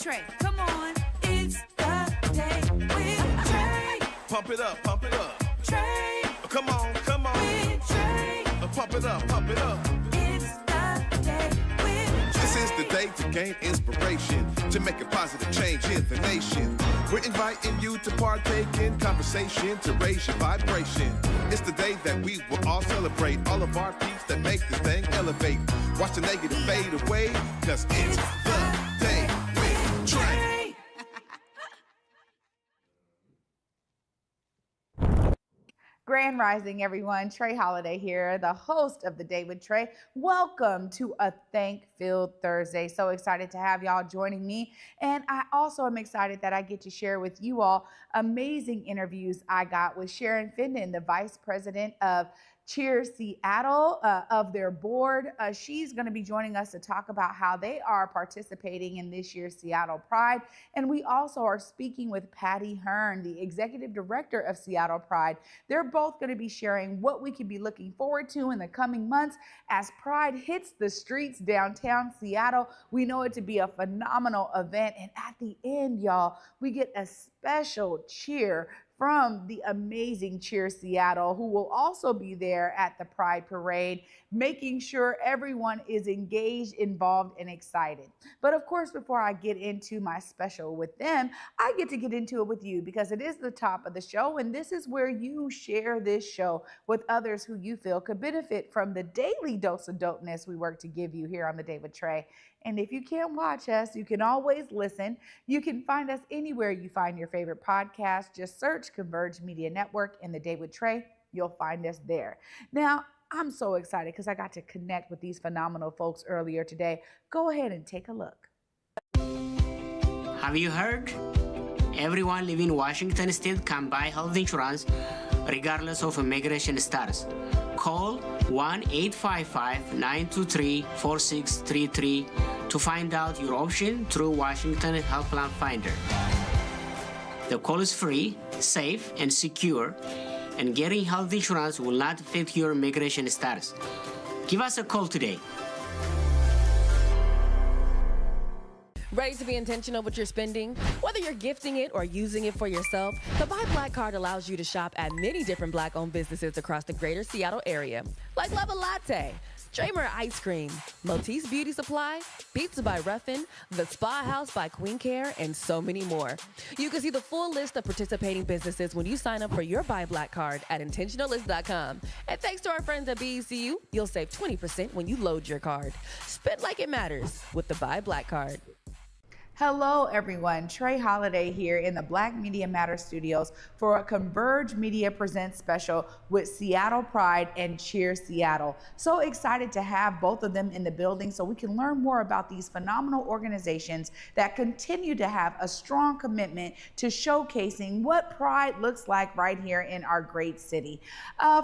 Trae. Come on, it's the day with Trae. Pump it up, pump it up. Trae. Come on, come on. With Trae. Pump it up, pump it up. It's the day with Trae. This is the day to gain inspiration, to make a positive change in the nation. We're inviting you to partake in conversation, to raise your vibration. It's the day that we will all celebrate all of our peaks that make this thing elevate. Watch the negative fade away, cause it's the day with Trae. Grand Rising, everyone. Trae Holiday here, the host of The Day with Trae. Welcome to a Thank-Filled Thursday. So excited to have y'all joining me. And I also am excited that I get to share with you all amazing interviews I got with Sharon Finden, the Vice President of Cheer Seattle, of their board. She's going to be joining us to talk about how they are participating in this year's Seattle Pride. And we also are speaking with Patti Hearn, the Executive Director of Seattle Pride. They're both going to be sharing what we can be looking forward to in the coming months as Pride hits the streets downtown Seattle. We know it to be a phenomenal event. And at the end, y'all, we get a special cheer from the amazing Cheer Seattle, who will also be there at the Pride Parade, making sure everyone is engaged, involved, and excited. But of course, before I get into my special with them, I get to get into it with you because it is the top of the show, and this is where you share this show with others who you feel could benefit from the daily dose of dopeness we work to give you here on The Day with Trae. And if you can't watch us, you can always listen. You can find us anywhere you find your favorite podcast. Just search Converge Media Network and The Day with Trae. You'll find us there. Now, I'm so excited because I got to connect with these phenomenal folks earlier today. Go ahead and take a look. Have you heard? Everyone living in Washington State can buy health insurance regardless of immigration status. Call 1-855-923-4633 to find out your option through Washington Health Plan Finder. The call is free, safe, and secure, and getting health insurance will not affect your immigration status. Give us a call today. Ready to be intentional with your spending? Whether you're gifting it or using it for yourself, the Buy Black card allows you to shop at many different Black-owned businesses across the greater Seattle area, like Love a Latte, Dramer Ice Cream, Maltese Beauty Supply, Pizza by Ruffin, The Spa House by Queen Care, and so many more. You can see the full list of participating businesses when you sign up for your Buy Black card at intentionalist.com. And thanks to our friends at BECU, you'll save 20% when you load your card. Spend like it matters with the Buy Black card. Hello, everyone. Trae Holiday here in the Black Media Matters studios for a Converge Media Presents special with Seattle Pride and Cheer Seattle. So excited to have both of them in the building so we can learn more about these phenomenal organizations that continue to have a strong commitment to showcasing what Pride looks like right here in our great city.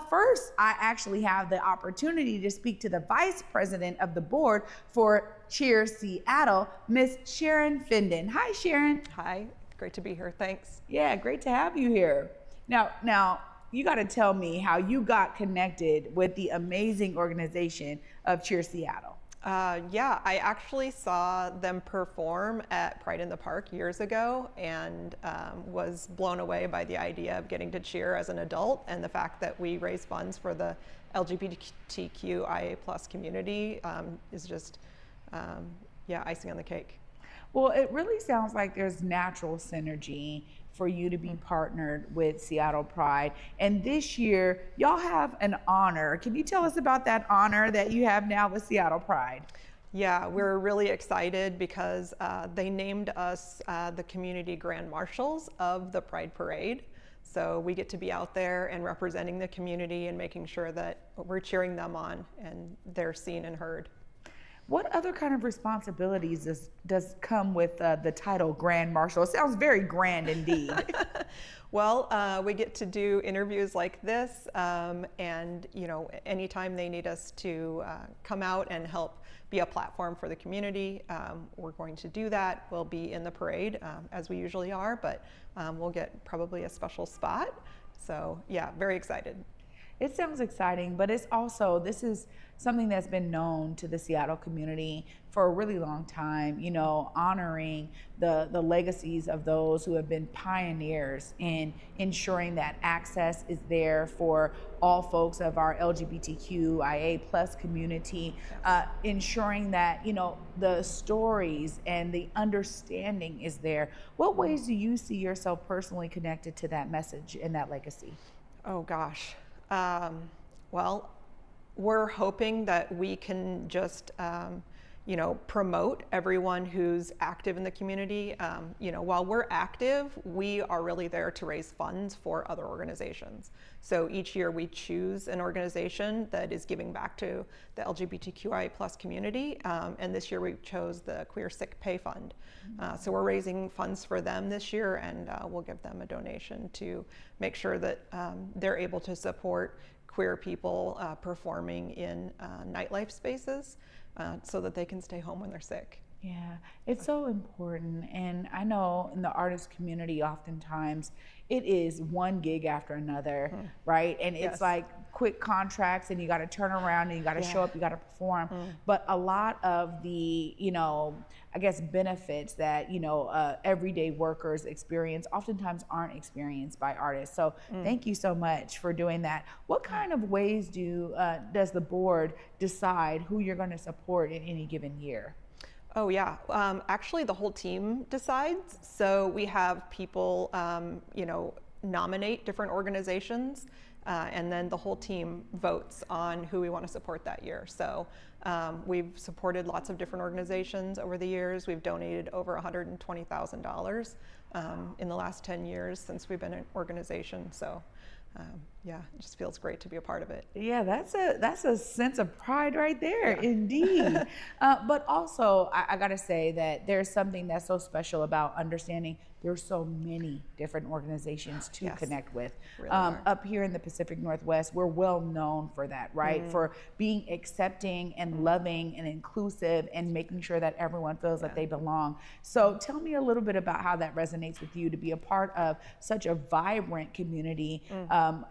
First, I actually have the opportunity to speak to the Vice President of the board for Cheer Seattle, Miss Sharon Finden. Hi, Sharon. Hi, great to be here. Thanks. Yeah, great to have you here. Now, you got to tell me how you got connected with the amazing organization of Cheer Seattle. Yeah, I actually saw them perform at Pride in the Park years ago and was blown away by the idea of getting to cheer as an adult and the fact that we raise funds for the LGBTQIA plus community is just yeah, icing on the cake. Well, it really sounds like there's natural synergy for you to be partnered with Seattle Pride. And this year, y'all have an honor. Can you tell us about that honor that you have now with Seattle Pride? Yeah, we're really excited because they named us the Community Grand Marshals of the Pride Parade. So we get to be out there and representing the community and making sure that we're cheering them on and they're seen and heard. What other kind of responsibilities does come with the title Grand Marshal? It sounds very grand indeed. Well, we get to do interviews like this, and you know, anytime they need us to come out and help be a platform for the community, we're going to do that. We'll be in the parade as we usually are, but we'll get probably a special spot. So yeah, very excited. It sounds exciting, but it's also, this is something that's been known to the Seattle community for a really long time, you know, honoring the legacies of those who have been pioneers in ensuring that access is there for all folks of our LGBTQIA plus community, ensuring that, you know, the stories and the understanding is there. What ways do you see yourself personally connected to that message and that legacy? Oh gosh. Well, we're hoping that we can just, you know, promote everyone who's active in the community. You know, while we're active, we are really there to raise funds for other organizations. So each year we choose an organization that is giving back to the LGBTQIA plus community. And this year we chose the Queer Sick Pay Fund. So we're raising funds for them this year, and we'll give them a donation to make sure that they're able to support queer people performing in nightlife spaces so that they can stay home when they're sick. Yeah, it's so important. And I know in the artist community, oftentimes it is one gig after another, right? And it's like quick contracts, and you got to turn around and you got to show up, you got to perform. But a lot of the, you know, I guess benefits that, you know, everyday workers experience oftentimes aren't experienced by artists. So thank you so much for doing that. What kind of ways does the board decide who you're going to support in any given year? Oh yeah, actually the whole team decides. So we have people, you know, nominate different organizations, and then the whole team votes on who we want to support that year. So we've supported lots of different organizations over the years. We've donated over $120,000 in the last 10 years since we've been an organization. So yeah, it just feels great to be a part of it. Yeah, that's a sense of pride right there, indeed. But also, I gotta say that there's something that's so special about understanding there's so many different organizations to connect with. Really up here in the Pacific Northwest, we're well known for that, right? For being accepting and loving and inclusive and making sure that everyone feels that they belong. So tell me a little bit about how that resonates with you to be a part of such a vibrant community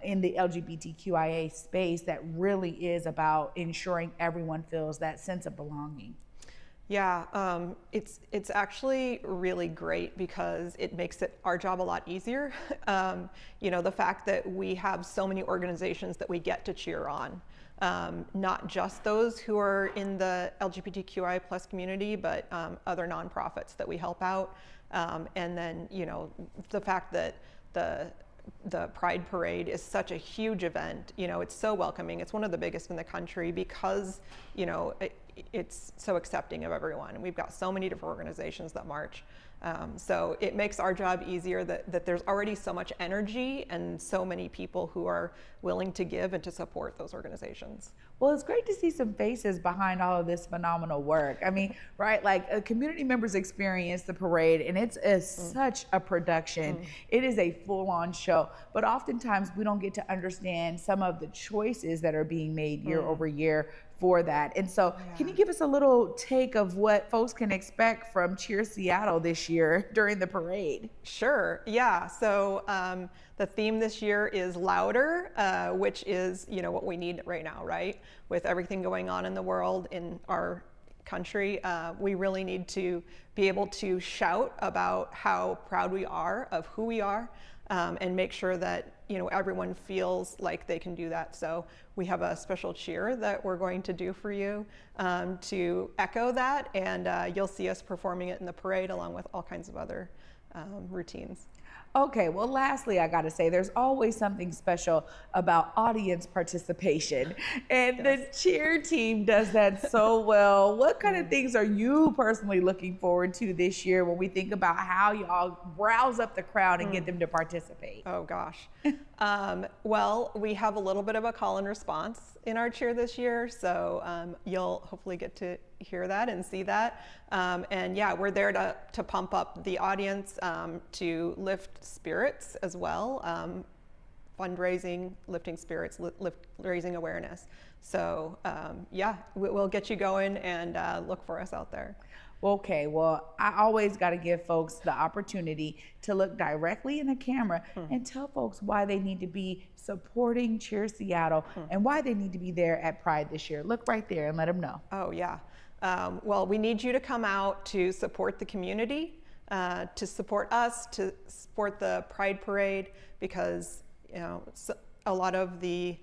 in the LGBTQIA space that really is about ensuring everyone feels that sense of belonging. Yeah, it's actually really great because it makes our job a lot easier. You know, the fact that we have so many organizations that we get to cheer on, not just those who are in the LGBTQI plus community, but other nonprofits that we help out. And then, you know, the fact that the Pride Parade is such a huge event. You know, it's so welcoming. It's one of the biggest in the country because, you know, it's so accepting of everyone. And we've got so many different organizations that march. So it makes our job easier that there's already so much energy and so many people who are willing to give and to support those organizations. Well, it's great to see some faces behind all of this phenomenal work. I mean, right, like community members experience the parade, and it's such a production. It is a full-on show, but oftentimes we don't get to understand some of the choices that are being made year over year for that. And so can you give us a little take of what folks can expect from Cheer Seattle this year during the parade? Sure, yeah. So the theme this year is louder, which is, you know, what we need right now, right? With everything going on in the world, in our country, we really need to be able to shout about how proud we are of who we are, and make sure that, you know, everyone feels like they can do that. So we have a special cheer that we're going to do for you to echo that, and you'll see us performing it in the parade along with all kinds of other routines. Okay, well, lastly, I gotta say, there's always something special about audience participation, and the cheer team does that so well. What kind of things are you personally looking forward to this year when we think about how y'all rouse up the crowd and get them to participate? Oh gosh. Well, we have a little bit of a call and response in our cheer this year, so you'll hopefully get to hear that and see that. And yeah, we're there to pump up the audience, to lift spirits as well, fundraising, lifting spirits, raising awareness. So yeah, we'll get you going, and look for us out there. Okay, well, I always got to give folks the opportunity to look directly in the camera and tell folks why they need to be supporting Cheer Seattle and why they need to be there at Pride this year. Look right there and let them know. Oh, yeah. Well, we need you to come out to support the community, to support us, to support the Pride Parade, because a lot of the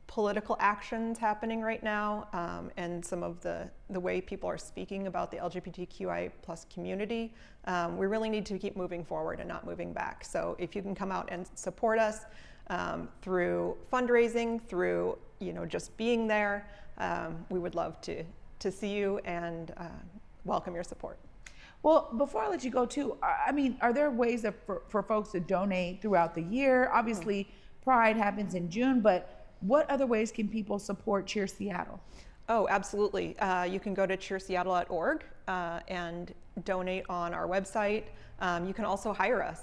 political actions happening right now, and some of the way people are speaking about the LGBTQIA+ community, we really need to keep moving forward and not moving back. So if you can come out and support us through fundraising, through just being there, we would love to see you and welcome your support. Well, before I let you go too, I mean, are there ways for folks to donate throughout the year? Obviously, Pride happens in June, but what other ways can people support Cheer Seattle? Oh, absolutely. You can go to cheerseattle.org and donate on our website. You can also hire us.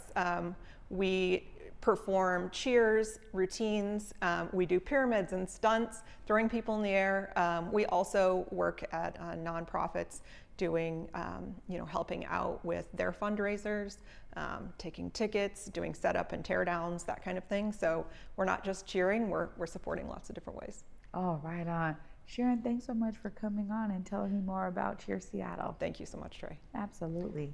We perform cheers, routines. We do pyramids and stunts, throwing people in the air. We also work at nonprofits doing, helping out with their fundraisers, taking tickets, doing setup and teardowns, that kind of thing. So we're not just cheering, we're supporting lots of different ways. Oh, right on. Sharon, thanks so much for coming on and telling me more about Cheer Seattle. Thank you so much, Trae. Absolutely.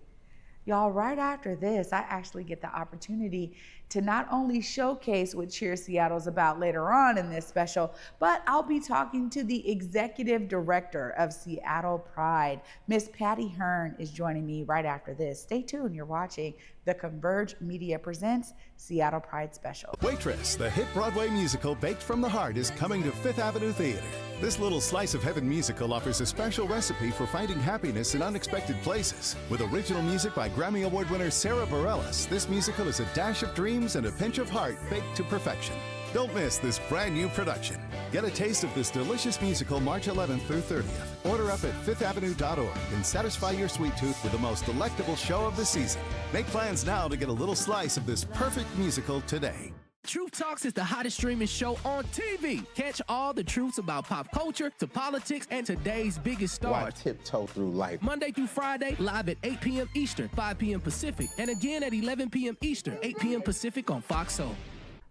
Y'all, right after this, I actually get the opportunity to not only showcase what Cheer Seattle is about later on in this special, but I'll be talking to the executive director of Seattle Pride. Miss Patti Hearn is joining me right after this. Stay tuned. You're watching the Converge Media Presents Seattle Pride Special. Waitress, the hit Broadway musical baked from the heart, is coming to Fifth Avenue Theater. This little slice of heaven musical offers a special recipe for finding happiness in unexpected places. With original music by Grammy Award winner Sarah Bareilles, this musical is a dash of dreams and a pinch of heart baked to perfection. Don't miss this brand new production. Get a taste of this delicious musical March 11th through 30th. Order up at fifthavenue.org and satisfy your sweet tooth with the most delectable show of the season. Make plans now to get a little slice of this perfect musical today. Truth Talks is the hottest streaming show on TV. Catch all the truths about pop culture to politics and today's biggest stars. Why tiptoe through life? Monday through Friday, live at 8 p.m. Eastern, 5 p.m. Pacific, and again at 11 p.m. Eastern, 8 p.m. Pacific on Fox Soul.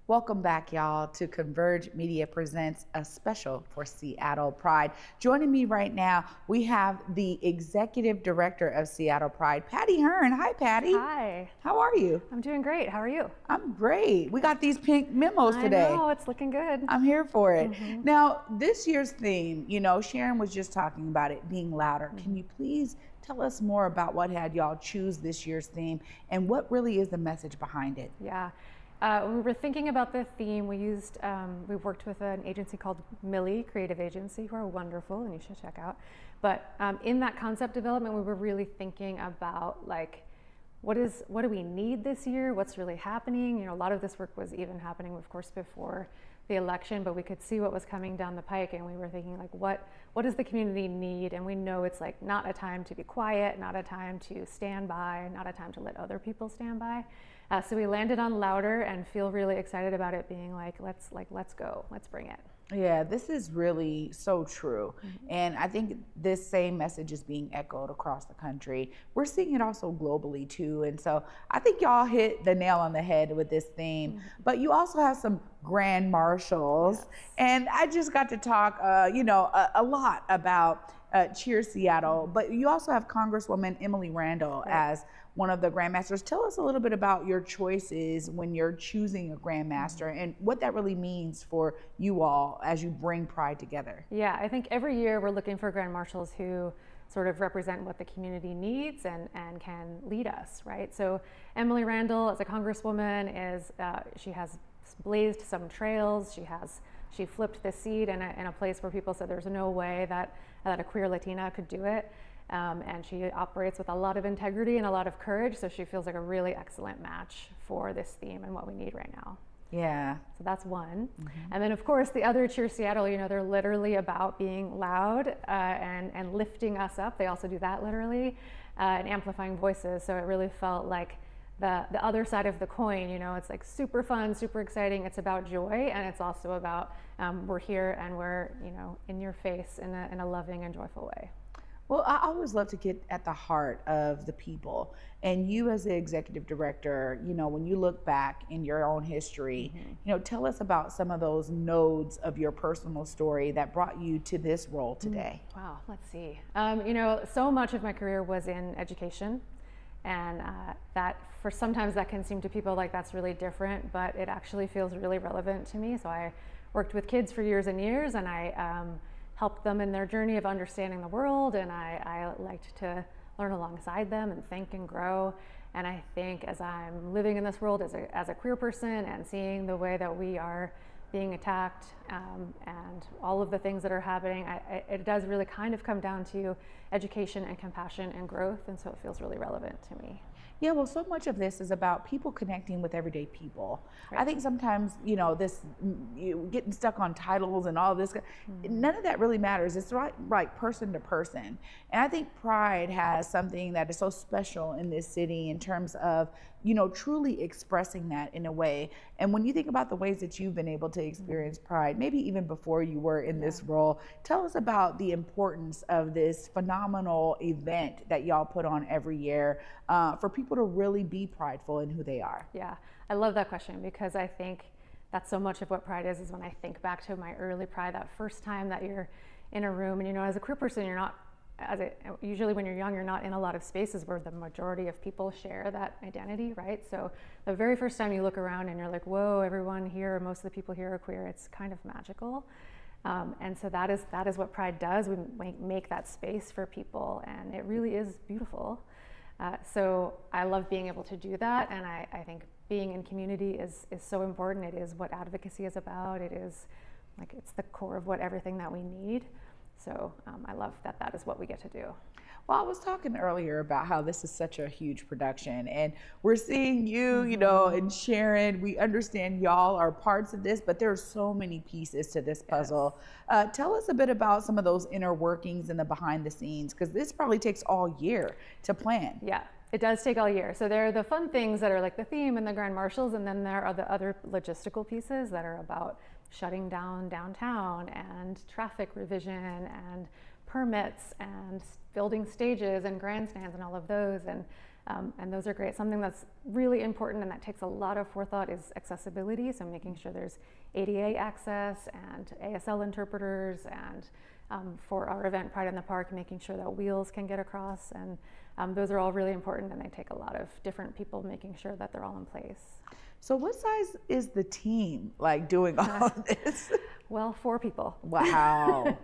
Welcome back, y'all, to Converge Media Presents a special for Seattle Pride. Joining me right now, we have the Executive Director of Seattle Pride, Patti Hearn. Hi, Patti. Hi. How are you? I'm doing great. How are you? I'm great. We got these pink memos today. I know, it's looking good. I'm here for it. Now, this year's theme, Sharon was just talking about it being louder. Can you please tell us more about what had y'all choose this year's theme and what really is the message behind it? Yeah. When we were thinking about the theme, we worked with an agency called Millie Creative Agency, who are wonderful and you should check out. But in that concept development, we were really thinking about what do we need this year? What's really happening? A lot of this work was even happening, of course, before the election, but we could see what was coming down the pike, and we were thinking what does the community need? And we know it's not a time to be quiet, not a time to stand by, not a time to let other people stand by. So we landed on louder and feel really excited about it being let's go, let's bring it. Yeah, this is really so true. And I think this same message is being echoed across the country. We're seeing it also globally too. And so I think y'all hit the nail on the head with this theme, but you also have some grand marshals. Yes. And I just got to talk, a lot about Cheer Seattle, but you also have Congresswoman Emily Randall as one of the grandmasters. Tell us a little bit about your choices when you're choosing a grandmaster and what that really means for you all as you bring Pride together. Yeah, I think every year we're looking for grand marshals who sort of represent what the community needs and can lead us, right? So Emily Randall, as a congresswoman, she has blazed some trails. She flipped the seat in a place where people said there's no way that a queer Latina could do it. And she operates with a lot of integrity and a lot of courage, so she feels like a really excellent match for this theme and what we need right now. Yeah. So that's one. And then of course the other Cheer Seattle, they're literally about being loud and lifting us up. They also do that literally, and amplifying voices. So it really felt like the other side of the coin, it's super fun, super exciting. It's about joy, and it's also about we're here and we're in your face in a loving and joyful way. Well, I always love to get at the heart of the people. And you as the executive director, when you look back in your own history, tell us about some of those nodes of your personal story that brought you to this role today. Wow, let's see. So much of my career was in education, and that for sometimes that can seem to people like that's really different, but it actually feels really relevant to me. So I worked with kids for years and years, and I helped them in their journey of understanding the world, and I liked to learn alongside them and think and grow. And I think as I'm living in this world as a queer person and seeing the way that we are being attacked and all of the things that are happening, it does really kind of come down to education and compassion and growth, and so it feels really relevant to me. Yeah, well, so much of this is about people connecting with everyday people. Right. I think sometimes, this getting stuck on titles and all this, none of that really matters. It's right person to person. And I think Pride has something that is so special in this city in terms of, truly expressing that in a way. And when you think about the ways that you've been able to experience Pride, maybe even before you were in this role, tell us about the importance of this phenomenal event that y'all put on every year for people to really be prideful in who they are. Yeah, I love that question because I think that's so much of what Pride is when I think back to my early Pride, that first time that you're in a room and, as a queer person, you're not, usually when you're young, you're not in a lot of spaces where the majority of people share that identity, right? So the very first time you look around and you're like, whoa, everyone here, most of the people here are queer, it's kind of magical. And so that is what Pride does. We make that space for people, and it really is beautiful. So I love being able to do that, and I think being in community is so important. It is what advocacy is about. It is it's the core of what everything that we need. So I love that is what we get to do. Well, I was talking earlier about how this is such a huge production, and we're seeing you, and Sharon. We understand y'all are parts of this, but there are so many pieces to this puzzle. Yes. Tell us a bit about some of those inner workings and the behind the scenes, because this probably takes all year to plan. Yeah, it does take all year. So there are the fun things that are like the theme and the grand marshals, and then there are the other logistical pieces that are about shutting down downtown and traffic revision and permits and building stages and grandstands and all of those, and those are great. Something that's really important and that takes a lot of forethought is accessibility, so making sure there's ADA access and ASL interpreters, and for our event Pride in the Park, making sure that wheels can get across, and those are all really important, and they take a lot of different people making sure that they're all in place. So what size is the team doing all of this? Well, 4 people. Wow.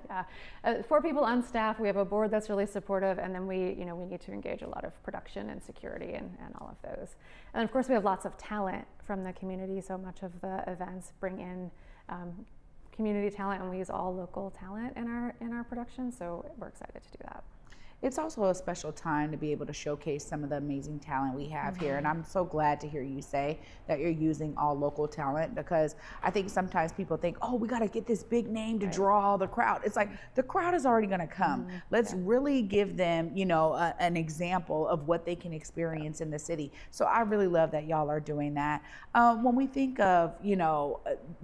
Yeah. 4 people on staff. We have a board that's really supportive, and then we need to engage a lot of production and security and all of those. And of course, we have lots of talent from the community. So much of the events bring in community talent, and we use all local talent in our production. So we're excited to do that. It's also a special time to be able to showcase some of the amazing talent we have here. And I'm so glad to hear you say that you're using all local talent, because I think sometimes people think, oh, we got to get this big name to draw the crowd. It's like the crowd is already going to come. Let's really give them, an example of what they can experience in the city. So I really love that y'all are doing that. When we think of,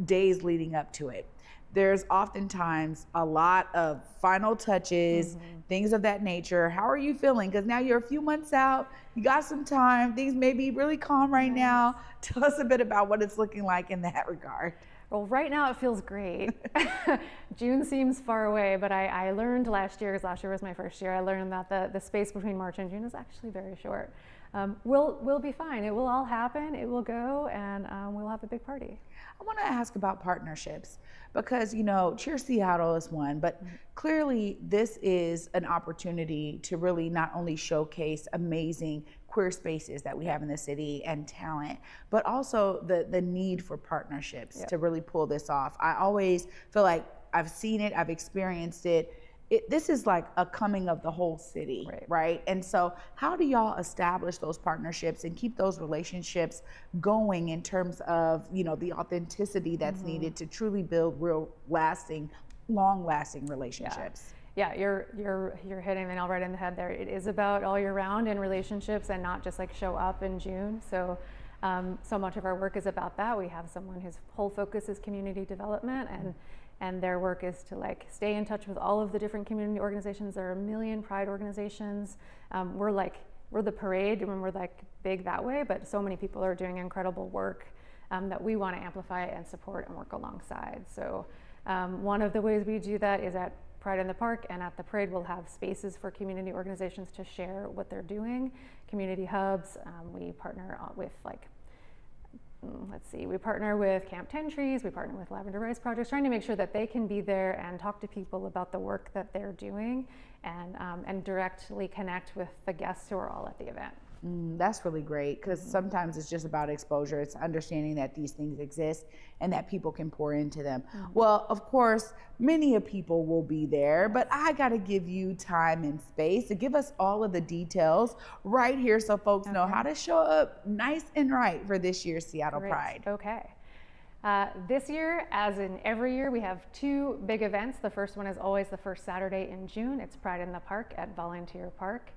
days leading up to it, there's oftentimes a lot of final touches, things of that nature. How are you feeling? Because now you're a few months out, you got some time, things may be really calm right now. Tell us a bit about what it's looking like in that regard. Well, right now it feels great. June seems far away, but I learned last year, because last year was my first year, I learned that the space between March and June is actually very short. We'll be fine. It will all happen, it will go, and we'll have a big party. I want to ask about partnerships, because, Cheer Seattle is one, but clearly this is an opportunity to really not only showcase amazing queer spaces that we have in the city and talent, but also the need for partnerships to really pull this off. I always feel like I've seen it, I've experienced it. This is like a coming of the whole city, right? And so how do y'all establish those partnerships and keep those relationships going in terms of, the authenticity that's needed to truly build real lasting, long-lasting relationships? Yeah, you're hitting the nail right in the head there. It is about all year round and relationships, and not just show up in June. So so much of our work is about that. We have someone whose whole focus is community development, and their work is to like stay in touch with all of the different community organizations. There are a million Pride organizations. We're the parade, and we're like big that way, but so many people are doing incredible work that we want to amplify and support and work alongside. So one of the ways we do that is at Pride in the Park, and at the parade we'll have spaces for community organizations to share what they're doing, community hubs. We partner with we partner with Camp 10 Trees, we partner with Lavender Rice Projects, trying to make sure that they can be there and talk to people about the work that they're doing, and directly connect with the guests who are all at the event. That's really great, because sometimes it's just about exposure. It's understanding that these things exist and that people can pour into them. Well, of course, many of people will be there, but I got to give you time and space to give us all of the details right here so folks know how to show up nice and right for this year's Seattle Pride. Okay. This year, as in every year, we have two big events. The first one is always the first Saturday in June. It's Pride in the Park at Volunteer Park.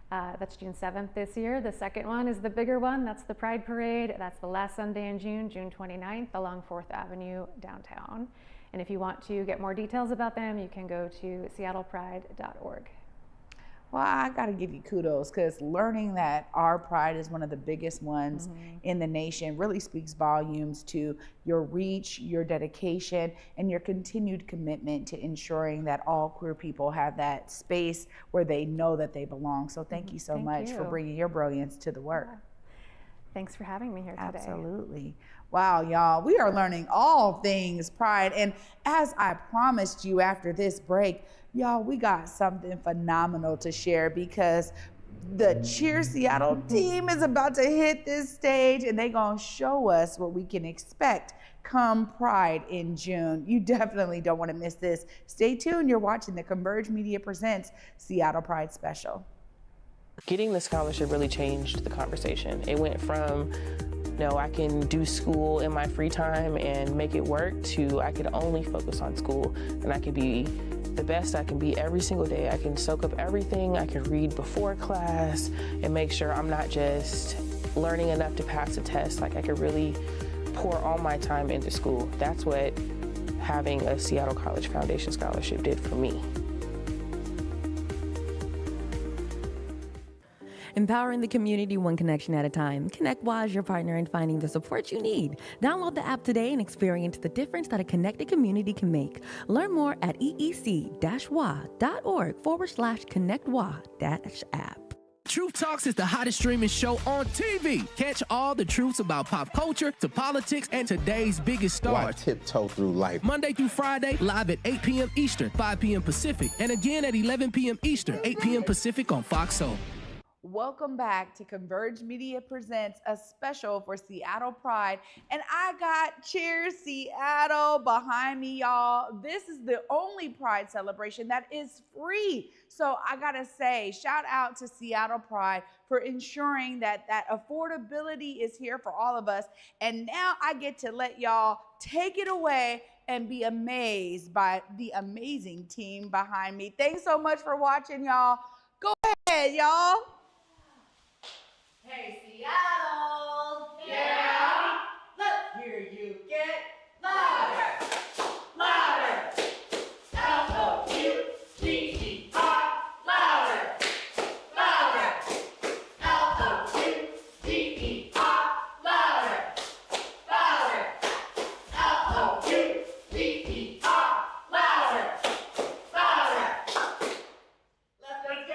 That's June 7th this year. The second one is the bigger one. That's the Pride Parade. That's the last Sunday in June, June 29th, along 4th Avenue downtown. And if you want to get more details about them, you can go to seattlepride.org. Well, I got to give you kudos, because learning that our Pride is one of the biggest ones in the nation really speaks volumes to your reach, your dedication, and your continued commitment to ensuring that all queer people have that space where they know that they belong. So thank you so much for bringing your brilliance to the work. Thanks for having me here today. Absolutely. Wow, y'all, we are learning all things Pride. And as I promised you after this break, y'all, we got something phenomenal to share, because the Cheer Seattle team is about to hit this stage, and they're gonna show us what we can expect come Pride in June. You definitely don't want to miss this. Stay tuned. You're watching the Converge Media Presents Seattle Pride Special. Getting the scholarship really changed the conversation. It went from, no, I can do school in my free time and make it work, to I could only focus on school, and I could be the best I can be every single day. I can soak up everything. I can read before class and make sure I'm not just learning enough to pass a test. Like, I could really pour all my time into school. That's what having a Seattle College Foundation Scholarship did for me. Empowering the community one connection at a time. ConnectWA is your partner in finding the support you need. Download the app today and experience the difference that a connected community can make. Learn more at eec-wa.org/connectwa-app. Truth Talks is the hottest streaming show on TV. Catch all the truths about pop culture to politics and today's biggest Why stars. tiptoe through life? Monday through Friday, live at 8 p.m. Eastern, 5 p.m. Pacific, and again at 11 p.m. Eastern, 8 p.m. Pacific on Fox Soul. Welcome back to Converge Media Presents, a special for Seattle Pride. And I got Cheer Seattle behind me, y'all. This is the only Pride celebration that is free. So I gotta say, shout out to Seattle Pride for ensuring that affordability is here for all of us. And now I get to let y'all take it away and be amazed by the amazing team behind me. Thanks so much for watching, y'all. Go ahead, y'all. Hey, Seattle. Yeah. Let's hear you get louder. Louder. L-O-U-D-E-R. Louder. Louder. L-O-U-D-E-R. Louder. Louder. L-O-U-D-E-R. Louder. Louder. Let's go.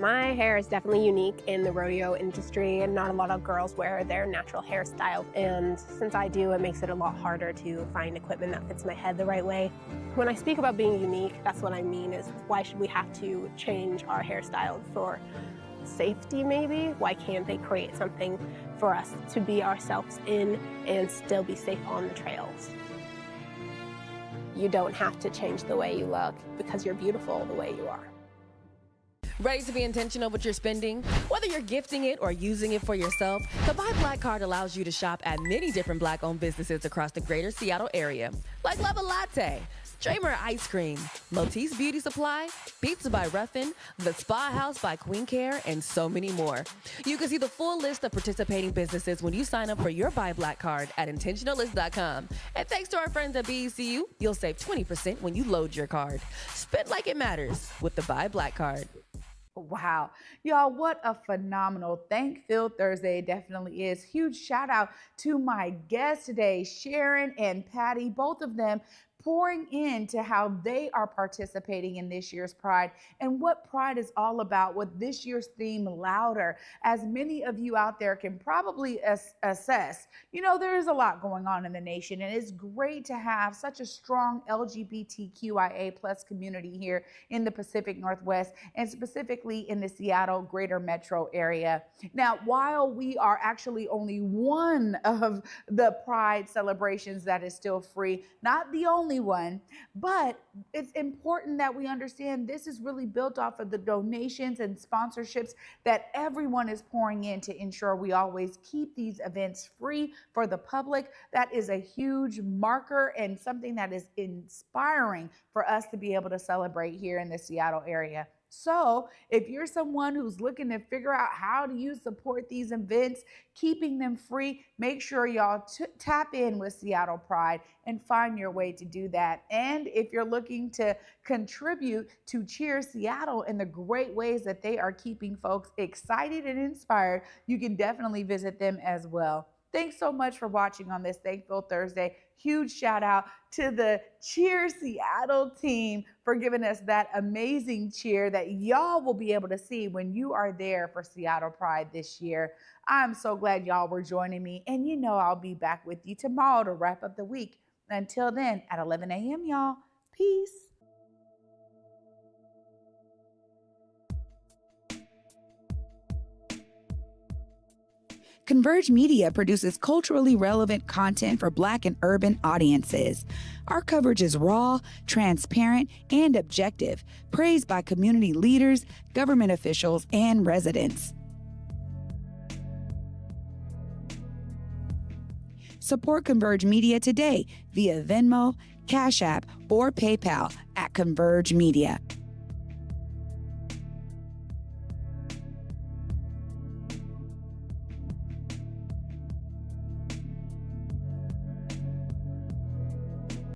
My hair is definitely unique in the rodeo industry, and not a lot of girls wear their natural hairstyle. And since I do, it makes it a lot harder to find equipment that fits my head the right way. When I speak about being unique, that's what I mean is, why should we have to change our hairstyle for safety maybe? Why can't they create something for us to be ourselves in and still be safe on the trails? You don't have to change the way you look because you're beautiful the way you are. Ready to be intentional with your spending? Whether you're gifting it or using it for yourself, the Buy Black card allows you to shop at many different Black-owned businesses across the greater Seattle area, like Love a Latte, Dramer Ice Cream, Motis Beauty Supply, Pizza by Ruffin, The Spa House by Queen Care, and so many more. You can see the full list of participating businesses when you sign up for your Buy Black card at intentionalist.com. And thanks to our friends at BECU, you'll save 20% when you load your card. Spend like it matters with the Buy Black card. Wow. Y'all, what a phenomenal Thank-Filled Thursday it definitely is. Huge shout out to my guests today, Sharon and Patti, both of them pouring into how they are participating in this year's Pride and what Pride is all about with this year's theme, Louder. As many of you out there can probably assess, you know, there is a lot going on in the nation, and it's great to have such a strong LGBTQIA plus community here in the Pacific Northwest and specifically in the Seattle greater metro area. Now, while we are actually only one of the Pride celebrations that is still free, not the only one, but it's important that we understand this is really built off of the donations and sponsorships that everyone is pouring in to ensure we always keep these events free for the public. That is a huge marker and something that is inspiring for us to be able to celebrate here in the Seattle area. So if you're someone who's looking to figure out how do you support these events, keeping them free, make sure y'all tap in with Seattle Pride and find your way to do that. And if you're looking to contribute to Cheer Seattle in the great ways that they are keeping folks excited and inspired, you can definitely visit them as well. Thanks so much for watching on this Thank-Filled Thursday. Huge shout out to the Cheer Seattle team for giving us that amazing cheer that y'all will be able to see when you are there for Seattle Pride this year. I'm so glad y'all were joining me, and you know I'll be back with you tomorrow to wrap up the week. Until then, at 11 a.m., y'all, peace. Converge Media produces culturally relevant content for Black and urban audiences. Our coverage is raw, transparent, and objective, praised by community leaders, government officials, and residents. Support Converge Media today via Venmo, Cash App, or PayPal at Converge Media.